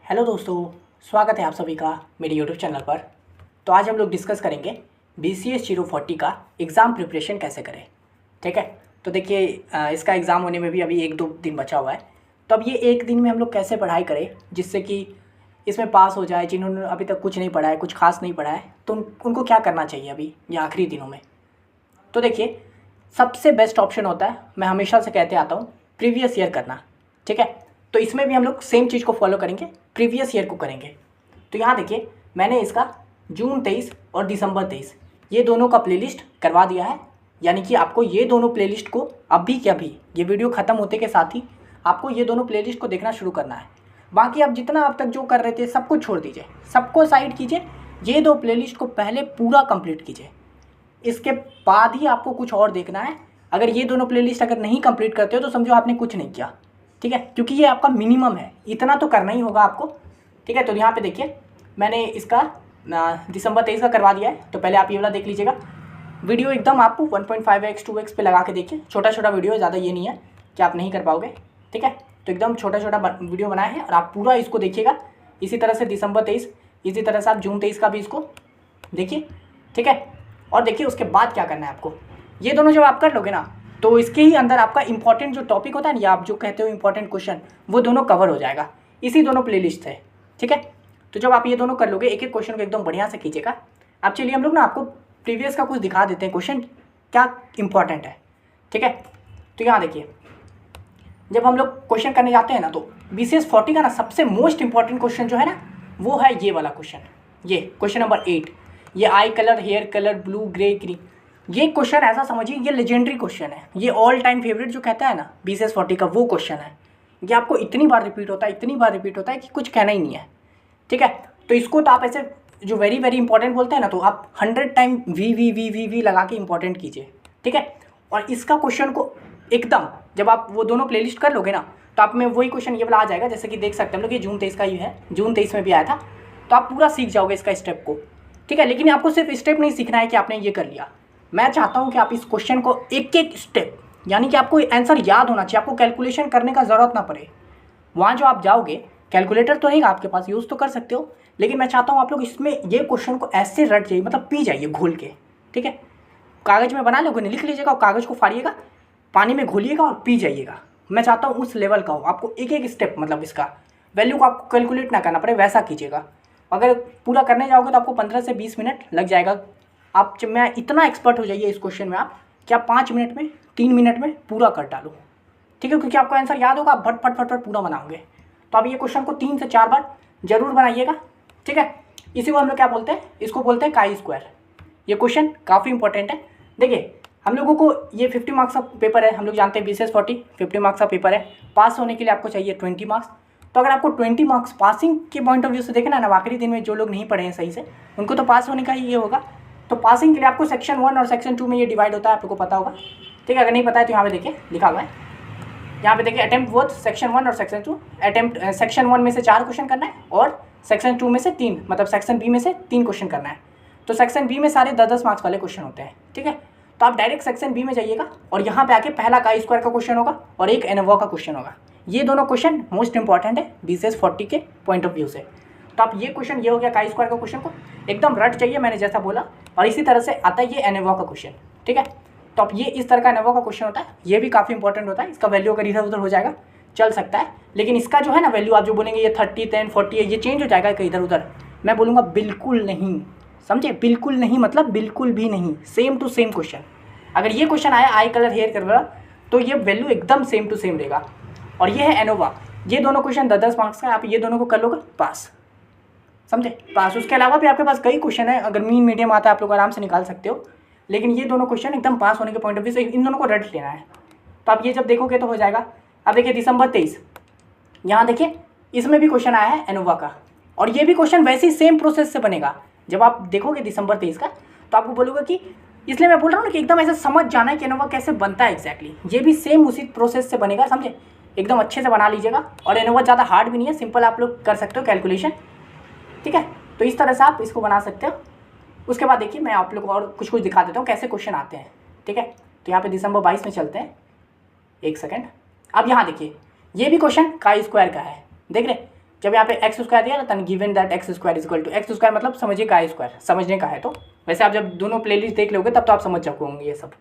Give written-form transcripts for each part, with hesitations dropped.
Hello दोस्तों, स्वागत है आप सभी का मेरे यूट्यूब चैनल पर। तो आज हम लोग डिस्कस करेंगे BCS 040 का एग्ज़ाम प्रिपरेशन कैसे करें। ठीक है, तो देखिए इसका एग्ज़ाम होने में भी अभी 1-2 दिन बचा हुआ है। तो अब ये एक दिन में हम लोग कैसे पढ़ाई करें जिससे कि इसमें पास हो जाए। जिन्होंने अभी तक कुछ नहीं पढ़ा है, कुछ खास नहीं पढ़ा है, तो उनको क्या करना चाहिए अभी ये आखिरी दिनों में। तो देखिए, सबसे बेस्ट ऑप्शन होता है, मैं हमेशा से कहते आता हूँ, प्रीवियस ईयर करना। ठीक है, तो इसमें भी हम लोग सेम चीज़ को फॉलो करेंगे, प्रीवियस ईयर को करेंगे। तो यहाँ देखिए, मैंने इसका जून 23 और दिसंबर 23 ये दोनों का प्लेलिस्ट करवा दिया है। यानी कि आपको ये दोनों प्लेलिस्ट को अभी के अभी ये वीडियो ख़त्म होते के साथ ही आपको ये दोनों प्लेलिस्ट को देखना शुरू करना है। बाकी आप जितना अब तक जो कर रहे थे सब कुछ छोड़ दीजिए, सबको साइड कीजिए, ये दो प्लेलिस्ट को पहले पूरा कंप्लीट कीजिए। इसके बाद ही आपको कुछ और देखना है। अगर ये दोनों प्लेलिस्ट अगर नहीं कंप्लीट करते हो तो समझो आपने कुछ नहीं किया। ठीक है, क्योंकि ये आपका मिनिमम है, इतना तो करना ही होगा आपको। ठीक है, तो यहाँ पे देखिए मैंने इसका दिसंबर 23 का करवा दिया है। तो पहले आप ये वाला देख लीजिएगा। वीडियो एकदम आपको 1.5x 2x पे लगा के देखिए। छोटा छोटा वीडियो है, ज़्यादा ये नहीं है कि आप नहीं कर पाओगे। ठीक है, तो एकदम छोटा छोटा वीडियो बनाया है और आप पूरा इसको देखिएगा। इसी तरह से दिसंबर 23, इसी तरह से आप जून 23 का भी इसको देखिए। ठीक है, और देखिए उसके बाद क्या करना है आपको। ये दोनों जब आप कर लोगे ना, तो इसके ही अंदर आपका इंपॉर्टेंट जो टॉपिक होता है ना, या आप जो कहते हो इंपॉर्टेंट क्वेश्चन, वो दोनों कवर हो जाएगा इसी दोनों प्लेलिस्ट से। ठीक है, तो जब आप ये दोनों कर लोगे, एक एक क्वेश्चन को एकदम बढ़िया से कीजिएगा। अब चलिए हम लोग ना आपको प्रीवियस का कुछ दिखा देते हैं, क्वेश्चन क्या इंपॉर्टेंट है। ठीक है, तो यहाँ देखिए, जब हम लोग क्वेश्चन करने जाते हैं ना, तो BCS 40 का ना सबसे मोस्ट इंपॉर्टेंट क्वेश्चन जो है ना, वो है ये वाला क्वेश्चन। ये क्वेश्चन नंबर 8, ये eye colour, hair colour, blue, grey, green. ये क्वेश्चन ऐसा समझिए, ये लेजेंडरी क्वेश्चन है। ये ऑल टाइम फेवरेट जो कहता है ना BCS 40 का, वो क्वेश्चन है। ये आपको इतनी बार रिपीट होता है, इतनी बार रिपीट होता है कि कुछ कहना ही नहीं है। ठीक है, तो इसको तो आप ऐसे जो वेरी वेरी इंपॉर्टेंट बोलते हैं ना, तो आप 100 टाइम वी लगा के इंपॉर्टेंट कीजिए। ठीक है, और इसका क्वेश्चन को एकदम जब आप वो दोनों प्लेलिस्ट कर लोगे ना, तो आप में वही क्वेश्चन ये वाला आ जाएगा। जैसे कि देख सकते हैं हम लोग, ये जून 23 का ही है, जून 23 में भी आया था। तो आप पूरा सीख जाओगे इसका स्टेप को। ठीक है, लेकिन आपको सिर्फ स्टेप नहीं सीखना है कि आपने ये कर लिया। मैं चाहता हूँ कि आप इस क्वेश्चन को एक एक स्टेप, यानी कि आपको आंसर याद होना चाहिए, आपको कैलकुलेशन करने का ज़रूरत ना पड़े। वहाँ जो आप जाओगे, कैलकुलेटर तो रहेगा आपके पास, यूज़ तो कर सकते हो, लेकिन मैं चाहता हूँ आप लोग इसमें ये क्वेश्चन को ऐसे रट जाइए, मतलब पी जाइए घोल के। ठीक है, कागज़ में बना लोगे, नहीं लिख लीजिएगा और कागज़ को फाड़िएगा, पानी में घोलिएगा और पी जाइएगा। मैं चाहता हूँ उस लेवल का हो, आपको एक एक स्टेप, मतलब इसका वैल्यू को आपको कैलकुलेट ना करना पड़े, वैसा कीजिएगा। अगर पूरा करने जाओगे तो आपको 15 से 20 मिनट लग जाएगा। आप मैं इतना एक्सपर्ट हो जाइए इस क्वेश्चन में आप, कि आप 5 मिनट में, 3 मिनट में पूरा कर डालो। ठीक है, क्योंकि आपको आंसर याद होगा, आप फट फट फट फट पूरा बनाओगे। तो आप ये क्वेश्चन को 3 से 4 बार जरूर बनाइएगा। ठीक है, इसी को हम लोग क्या बोलते हैं, इसको बोलते हैं काई स्क्वायर। ये क्वेश्चन काफ़ी इंपॉर्टेंट है। देखिए, हम लोगों को ये 50 मार्क्स का पेपर है, हम लोग जानते हैं BCS 40 50 मार्क्स का पेपर है। पास होने के लिए आपको चाहिए 20 मार्क्स। तो अगर आपको 20 मार्क्स पासिंग के पॉइंट ऑफ व्यू से देखना है ना, आखिरी दिन में जो लोग नहीं पढ़े हैं सही से, उनको तो पास होने का ही ये होगा। तो पासिंग के लिए आपको सेक्शन 1 और सेक्शन 2 में ये डिवाइड होता है, आपको पता होगा। ठीक है, अगर नहीं पता है तो यहाँ पे देखिए लिखा हुआ है, यहाँ पे देखिए अटेम्प्ट बोथ सेक्शन 1 और सेक्शन 2। अटेम्प्ट सेक्शन 1 में से 4 क्वेश्चन करना है और सेक्शन 2 में से 3, मतलब सेक्शन B में से 3 क्वेश्चन करना है। तो सेक्शन B में सारे 10-10 मार्क्स वाले क्वेश्चन होते हैं। ठीक है, तो आप डायरेक्ट सेक्शन B में जाइएगा और यहाँ पे आके पहला काई स्क्वायर का क्वेश्चन होगा और एक एनोवा का क्वेश्चन होगा। ये दोनों क्वेश्चन मोस्ट इंपॉर्टेंट है BCS 40 के पॉइंट ऑफ व्यू से। तो आप ये क्वेश्चन, ये हो गया काई स्क्वायर का क्वेश्चन, को एकदम रट चाहिए मैंने जैसा बोला। और इसी तरह से आता है ये एनोवा का क्वेश्चन। ठीक है, तो अब ये इस तरह का एनोवा का क्वेश्चन होता है, ये भी काफ़ी इंपॉर्टेंट होता है। इसका वैल्यू अगर इधर उधर हो जाएगा चल सकता है, लेकिन इसका जो है ना वैल्यू, आप जो बोलेंगे ये 30, 10, 40 है, ये चेंज हो जाएगा कहीं इधर उधर। मैं बोलूँगा बिल्कुल नहीं, समझे, बिल्कुल नहीं मतलब बिल्कुल भी नहीं, सेम टू सेम क्वेश्चन। अगर ये क्वेश्चन आया आई कलर हेयर कलर, तो ये वैल्यू एकदम सेम टू सेम रहेगा। और ये है एनोवा, ये दोनों क्वेश्चन 10-10 मार्क्स का है। आप ये दोनों को कर लोगे पास, समझे, पास। उसके अलावा भी आपके पास कई क्वेश्चन है, अगर मीन मीडियम आता है आप लोग आराम से निकाल सकते हो, लेकिन ये दोनों क्वेश्चन एकदम पास होने के पॉइंट ऑफ व्यू से इन दोनों को रट लेना है। तो आप ये जब देखोगे तो हो जाएगा। अब देखिए दिसंबर 23, यहाँ देखिए इसमें भी क्वेश्चन आया है एनोवा का, और ये भी क्वेश्चन वैसे ही सेम प्रोसेस से बनेगा। जब आप देखोगे दिसंबर 23 का, तो आपको बोलूँगा कि, इसलिए मैं बोल रहा हूँ ना कि एकदम ऐसे समझ जाना है कि एनोवा कैसे बनता है एग्जैक्टली। ये भी सेम उसी प्रोसेस से बनेगा, समझे, एकदम अच्छे से बना लीजिएगा। और एनोवा ज़्यादा हार्ड भी नहीं है, सिंपल आप लोग कर सकते हो कैलकुलेशन। ठीक है, तो इस तरह से आप इसको बना सकते हो। उसके बाद देखिए मैं आप लोग और कुछ कुछ दिखा देता हूँ कैसे क्वेश्चन आते हैं। ठीक है, तो यहाँ पे दिसंबर 22 में चलते हैं, एक सेकेंड। अब यहाँ देखिए, ये भी क्वेश्चन काई स्क्वायर का है, देख रहे, जब यहाँ पे एक्स स्क्वायर दिया ना, then given that x square is equal to x square मतलब समझिए का स्क्वायर, समझने का है। तो वैसे आप जब दोनों प्लेलिस्ट देख लोगे तब तो आप समझ जाओगे ये सब,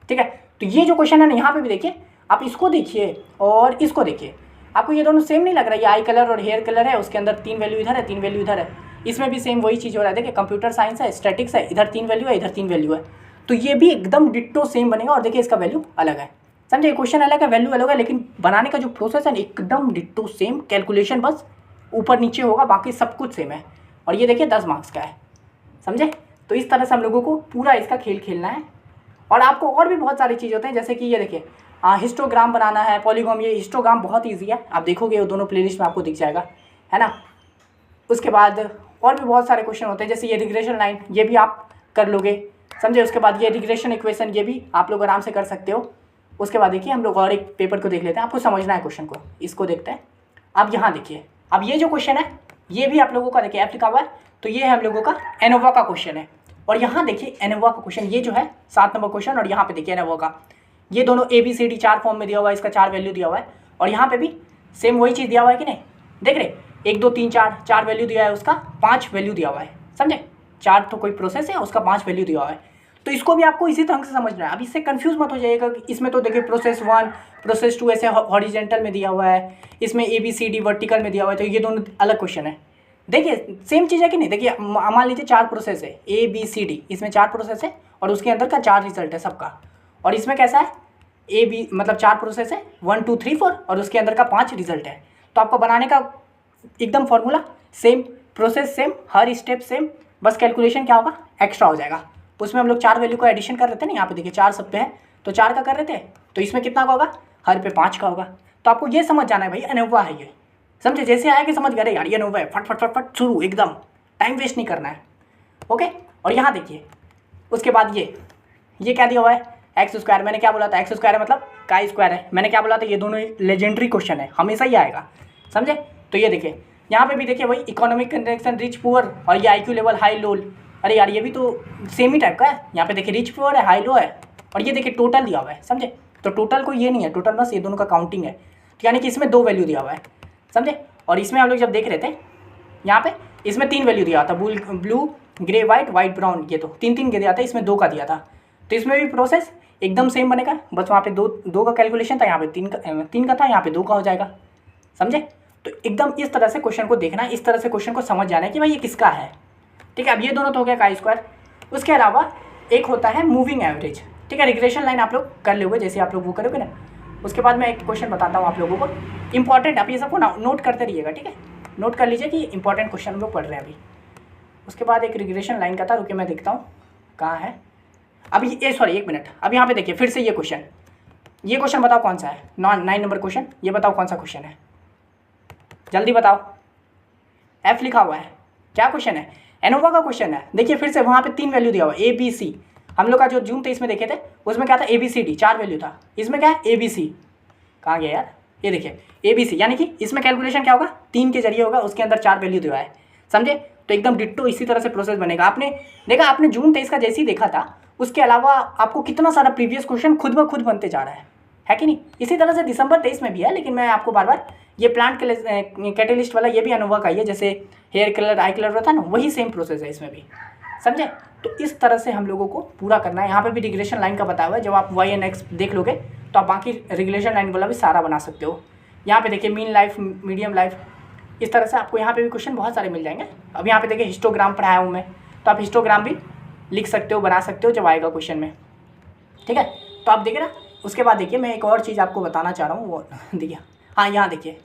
ठीक है। तो ये जो क्वेश्चन है ना, यहाँ पे भी देखिए, आप इसको देखिए और इसको देखिए, आपको ये दोनों सेम नहीं लग रहा है? ये आई कलर और हेयर कलर है, उसके अंदर 3 वैल्यू इधर है, 3 वैल्यू इधर है। इसमें भी सेम वही चीज़ हो रहा है। देखिए कंप्यूटर साइंस है, स्टैटिक्स है, इधर 3 वैल्यू है, इधर 3 वैल्यू है, तो ये भी एकदम डिट्टो सेम बनेगा। और देखिए इसका वैल्यू अलग है, समझे? क्वेश्चन अलग है, वैल्यू अलग है, लेकिन बनाने का जो प्रोसेस है ना एकदम डिट्टो सेम। कैलकुलेशन बस ऊपर नीचे होगा, बाकी सब कुछ सेम है। और ये देखिए 10 मार्क्स का है, समझे? तो इस तरह से हम लोगों को पूरा इसका खेल खेलना है। और आपको और भी बहुत सारी चीज़ होते हैं, जैसे कि ये देखिए हिस्टोग्राम बनाना है, पॉलीगॉन। ये हिस्टोग्राम बहुत ईजी है, आप देखोगे वो दोनों प्लेलिस्ट में आपको दिख जाएगा, है ना। उसके बाद और भी बहुत सारे क्वेश्चन होते हैं, जैसे ये रिग्रेशन लाइन, ये भी आप कर लोगे, समझे? उसके बाद ये रिग्रेशन इक्वेशन, ये भी आप लोग आराम से कर सकते हो। उसके बाद देखिए हम लोग और एक पेपर को देख लेते हैं, आपको समझना है क्वेश्चन को, इसको देखते हैं। अब यहाँ देखिए, अब ये जो क्वेश्चन है ये भी आप लोगों का देखिए एफ लिखा हुआ है, तो ये है हम लोगों का एनोवा का क्वेश्चन है। और यहाँ देखिए एनोवा का क्वेश्चन, ये जो है 7 नंबर क्वेश्चन, और यहाँ पे देखिए एनोवा का ये दोनों ABCD 4 फॉर्म में दिया हुआ है, इसका 4 वैल्यू दिया हुआ है। और यहाँ पे भी सेम वही चीज़ दिया हुआ है कि नहीं, देख रहे 1 2 3 4 वैल्यू दिया है, उसका 5 वैल्यू दिया हुआ है, समझे? 4 तो कोई प्रोसेस है, उसका 5 वैल्यू दिया हुआ है। तो इसको भी आपको इसी ढंग से समझना है। अब इससे कंफ्यूज मत हो जाइएगा कि इसमें तो देखिए प्रोसेस 1 प्रोसेस 2 ऐसे हॉरिजेंटल में दिया हुआ है, इसमें ABCD वर्टिकल में दिया हुआ है, तो ये दोनों अलग क्वेश्चन है। देखिए सेम चीज़ है कि नहीं? देखिए मान लीजिए 4 प्रोसेस है ABCD, इसमें 4 प्रोसेस है और उसके अंदर का 4 रिजल्ट है सबका। और इसमें कैसा है, मतलब 4 प्रोसेस है 1 2 3 4 और उसके अंदर का 5 रिजल्ट है। तो आपको बनाने का एकदम फॉर्मूला सेम, प्रोसेस सेम, हर स्टेप सेम, बस कैलकुलेशन क्या होगा, एक्स्ट्रा हो जाएगा। उसमें हम लोग 4 वैल्यू का एडिशन कर रहे थे ना, यहाँ पे देखिए 4 सब पे है, तो 4 का कर रहे थे, तो इसमें कितना का होगा, हर पे 5 का होगा। तो आपको ये समझ जाना है भाई एनोवा है ये, समझे? जैसे आया कि समझ गए यार ये एनोवा है, फट फट फट फट शुरू, एकदम टाइम वेस्ट नहीं करना है, ओके। और यहाँ देखिए उसके बाद ये क्या दिया हुआ है, एक्स स्क्वायर। मैंने क्या बोला था, एक्स स्क्वायर मतलब का स्क्वायर है। मैंने क्या बोला था, ये दोनों लेजेंडरी क्वेश्चन है, हमेशा ही आएगा, समझे? तो ये देखिए यहाँ पे भी देखिए वही इकोनॉमिक कंडीशन, रिच पुअर, और ये IQ लेवल हाई लो। अरे यार ये भी तो सेम ही टाइप का है। यहाँ पे देखिए रिच पुअर है, हाई लो है, और ये देखिए टोटल दिया हुआ है, समझे? तो टोटल को ये नहीं है, टोटल बस ये दोनों का काउंटिंग है, तो यानी कि इसमें 2 वैल्यू दिया हुआ है, समझे? और इसमें हम लोग जब देख रहे थे यहाँ पे, इसमें 3 वैल्यू दिया था, ब्लू ग्रे वाइट ब्राउन, ये तो 3 दिया था, इसमें 2 का दिया था। तो इसमें भी प्रोसेस एकदम सेम बनेगा, बस वहाँ पे दो का कैलकुलेशन था, यहाँ पे 3 का था, यहाँ पे 2 का हो जाएगा, समझे? तो एकदम इस तरह से क्वेश्चन को देखना है, इस तरह से क्वेश्चन को समझ जाना है कि भाई ये किसका है, ठीक है। अब ये दोनों तो हो गया का स्क्वायर। उसके अलावा एक होता है मूविंग एवरेज, ठीक है। रिग्रेशन लाइन आप लोग कर लोगे, जैसे आप लोग वो करोगे ना। उसके बाद मैं एक क्वेश्चन बताता हूँ आप लोगों को, इंपॉर्टेंट, आप ये सबको नोट करते रहिएगा, ठीक है। नोट कर लीजिए कि इंपॉर्टेंट क्वेश्चन हम लोग पढ़ रहे हैं अभी। उसके बाद एक रिग्रेशन लाइन का था, रुके मैं देखता हूँ कहाँ है अभी, ये सॉरी 1 मिनट। अब यहाँ पे देखिए फिर से ये क्वेश्चन बताओ कौन सा है, 9 नंबर क्वेश्चन, ये बताओ कौन सा क्वेश्चन है, जल्दी बताओ। F लिखा हुआ है, क्या क्वेश्चन है, एनोवा का क्वेश्चन है। देखिए फिर से वहाँ पे 3 वैल्यू दिया हुआ है, ABC। हम लोग का जो जून 23 में देखे थे उसमें क्या था, ABCD 4 वैल्यू था, इसमें क्या है ABC, कहाँ गया यार, ये देखिए ABC, यानी कि इसमें कैलकुलेशन क्या होगा, 3 के जरिए होगा, उसके अंदर 4 वैल्यू दिया है, समझे? तो एकदम डिट्टो इसी तरह से प्रोसेस बनेगा। आपने देखा, आपने जून 23 का जैसे ही देखा था, उसके अलावा आपको कितना सारा प्रीवियस क्वेश्चन खुद ब खुद बनते जा रहा है कि नहीं? इसी तरह से दिसंबर 23 में भी है, लेकिन मैं आपको बार बार ये प्लांट कैटेलिस्ट वाला ये भी एनोवा का ही है, जैसे हेयर कलर आई कलर होता है ना, वही सेम प्रोसेस है इसमें भी, समझे? तो इस तरह से हम लोगों को पूरा करना है। यहाँ पे भी रिग्रेशन लाइन का बताया हुआ है, जब आप Y and X देख लोगे तो आप बाकी रिग्रेशन लाइन वाला भी सारा बना सकते हो। यहाँ पे देखिए मीन लाइफ, मीडियम लाइफ, इस तरह से आपको यहाँ पे भी क्वेश्चन बहुत सारे मिल जाएंगे। अब यहाँ पे देखिए हिस्टोग्राम पढ़ाया हूँ मैं, तो आप हिस्टोग्राम भी लिख सकते हो, बना सकते हो जब आएगा क्वेश्चन में, ठीक है। तो आप देखिए ना, उसके बाद देखिए मैं एक और चीज़ आपको बताना चाह रहा हूँ, वो देखिए, हाँ यहाँ देखिए,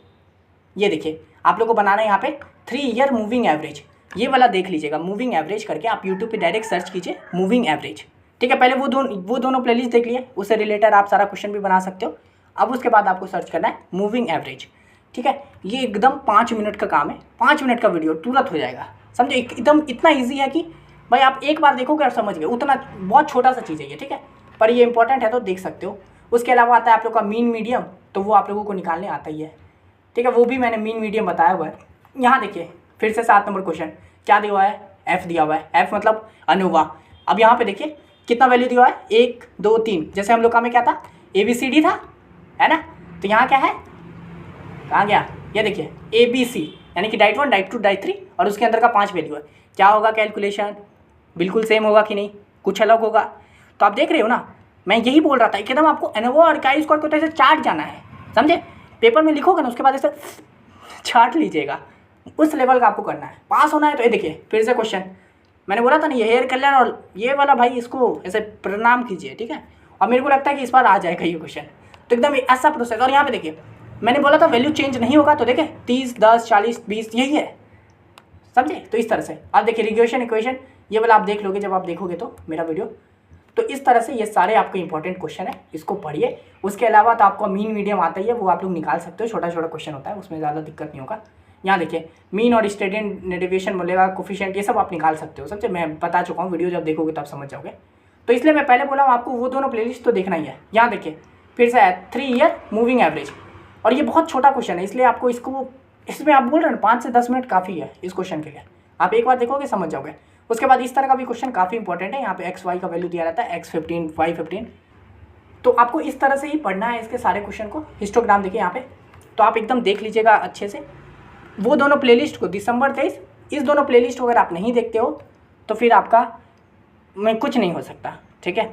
ये देखिए आप लोग को बनाना है यहाँ पे 3 ईयर मूविंग एवरेज, ये वाला देख लीजिएगा। मूविंग एवरेज करके आप यूट्यूब पे डायरेक्ट सर्च कीजिए मूविंग एवरेज, ठीक है। पहले वो दोनों प्लेलिस्ट देख लिए, उससे रिलेटेड आप सारा क्वेश्चन भी बना सकते हो। अब उसके बाद आपको सर्च करना है मूविंग एवरेज, ठीक है। ये एकदम 5 मिनट का काम है, 5 मिनट का वीडियो तुरंत हो जाएगा, समझे? एकदम इतना ईजी है कि भाई आप एक बार देखोगे और समझ गए, उतना बहुत छोटा सा चीज़ है ये, ठीक है। पर ये इंपॉर्टेंट है तो देख सकते हो। उसके अलावा आता है आप लोग का मीन मीडियम, तो वो आप लोगों को निकालने आता ही है, ठीक है। वो भी मैंने मीन मीडियम बताया हुआ है। यहाँ देखिए फिर से 7 नंबर क्वेश्चन, क्या दिया हुआ है, F दिया हुआ है, F मतलब अनोवा। अब यहाँ पे देखिए कितना वैल्यू दिया हुआ है, 1 2 3, जैसे हम लोग का में क्या था, ABCD था, है ना। तो यहाँ क्या है, कहाँ गया, ये देखिए ABC, यानी कि डाइट 1, डाइट 2, डाइट 3 और उसके अंदर का 5 वैल्यू है। क्या होगा कैलकुलेशन, बिल्कुल सेम होगा कि नहीं, कुछ अलग होगा। तो आप देख रहे हो ना, मैं यही बोल रहा था एकदम आपको एनोवा और काई स्क्वाड को तो ऐसे चार्ट जाना है, समझे। पेपर में लिखोगे ना उसके बाद ऐसे चार्ट लीजिएगा, उस लेवल का आपको करना है। पास होना है तो ये देखिए फिर से क्वेश्चन मैंने बोला था ना, ये हेयर कल्याण और ये वाला भाई इसको ऐसे प्रणाम कीजिए, ठीक है। और मेरे को लगता है कि इस बार आ जाएगा ये क्वेश्चन, तो एकदम ऐसा प्रोसेस। और यहाँ पे देखिए मैंने बोला था वैल्यू चेंज नहीं होगा, तो देखिए 30, 10, 40, 20 यही है, समझे। तो इस तरह से आप देखिए रिग्रेशन इक्वेशन ये वाला आप देख लोगे जब आप देखोगे तो मेरा वीडियो। तो इस तरह से ये सारे आपके इंपॉर्टेंट क्वेश्चन है, इसको पढ़िए। उसके अलावा तो आपको मीन मीडियम आता ही है, वो आप लोग निकाल सकते हो, छोटा छोटा क्वेश्चन होता है, उसमें ज़्यादा दिक्कत नहीं होगा। यहाँ देखिए मीन और स्टूडेंट डेरिवेशन बोलेगा, कोफिशिएंट, ये सब आप निकाल सकते हो, समझे। मैं बता चुका हूँ, वीडियो जब देखोगे तब समझ जाओगे। तो इसलिए मैं पहले बोला हूँ आपको वो दोनों प्लेलिस्ट तो देखना ही है। यहाँ देखिए फिर से 3 ईयर मूविंग एवरेज, और ये बहुत छोटा क्वेश्चन है, इसलिए आपको इसमें आप बोल रहे हैं 5 से 10 मिनट काफ़ी है इस क्वेश्चन के लिए। आप एक बार देखोगे समझ जाओगे। उसके बाद इस तरह का भी क्वेश्चन काफ़ी इंपॉर्टेंट है, यहाँ पे एक्स वाई का वैल्यू दिया रहता है, x15, y15। तो आपको इस तरह से ही पढ़ना है इसके सारे क्वेश्चन को। हिस्टोग्राम देखिए यहाँ पे, तो आप एकदम देख लीजिएगा अच्छे से वो दोनों प्लेलिस्ट को, दिसंबर 23, इस दोनों प्लेलिस्ट को अगर आप नहीं देखते हो तो फिर आपका मैं कुछ नहीं हो सकता, ठीक है।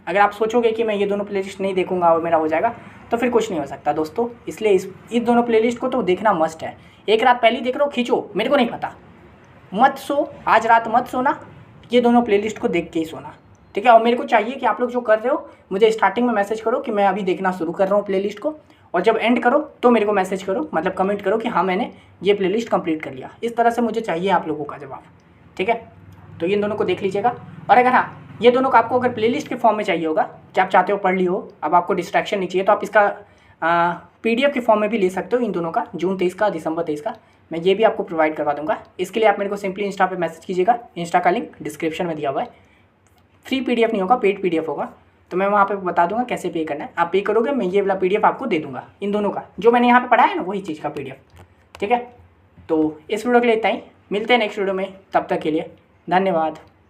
अगर आप सोचोगे कि मैं ये दोनों प्लेलिस्ट नहीं देखूंगा और मेरा हो जाएगा, तो फिर कुछ नहीं हो सकता दोस्तों। इसलिए इस दोनों प्लेलिस्ट को तो देखना मस्ट है। एक रात पहले देख रहे हो, खींचो, मेरे को नहीं पता, मत सो, आज रात मत सोना, ये दोनों प्लेलिस्ट को देख के ही सोना, ठीक है। और मेरे को चाहिए कि आप लोग जो कर रहे हो मुझे स्टार्टिंग में मैसेज करो कि मैं अभी देखना शुरू कर रहा हूँ प्लेलिस्ट को, और जब एंड करो तो मेरे को मैसेज करो, मतलब कमेंट करो कि हाँ मैंने ये प्लेलिस्ट कंप्लीट कर लिया। इस तरह से मुझे चाहिए आप लोगों का जवाब, ठीक है। तो इन दोनों को देख लीजिएगा। और अगर हाँ ये दोनों का आपको अगर प्लेलिस्ट के फॉर्म में चाहिए होगा कि आप चाहते हो पढ़ ली हो, अब आपको डिस्ट्रैक्शन नहीं चाहिए, तो आप इसका PDF के फॉर्म में भी ले सकते हो, इन दोनों का, जून 23 का, दिसंबर 23 का, मैं ये भी आपको प्रोवाइड करवा दूंगा। इसके लिए आप मेरे को सिंपली इंस्टा पे मैसेज कीजिएगा, इंस्टा का लिंक डिस्क्रिप्शन में दिया हुआ है। फ्री PDF नहीं होगा, पेड PDF होगा, तो मैं वहाँ पे बता दूंगा कैसे पे करना है। आप पे करोगे, मैं ये वाला PDF आपको दे दूंगा, इन दोनों का जो मैंने यहाँ पे पढ़ा है ना, वही चीज़ का PDF, ठीक है। तो इस वीडियो के लिए इतना ही, मिलते हैं नेक्स्ट वीडियो में, तब तक के लिए धन्यवाद।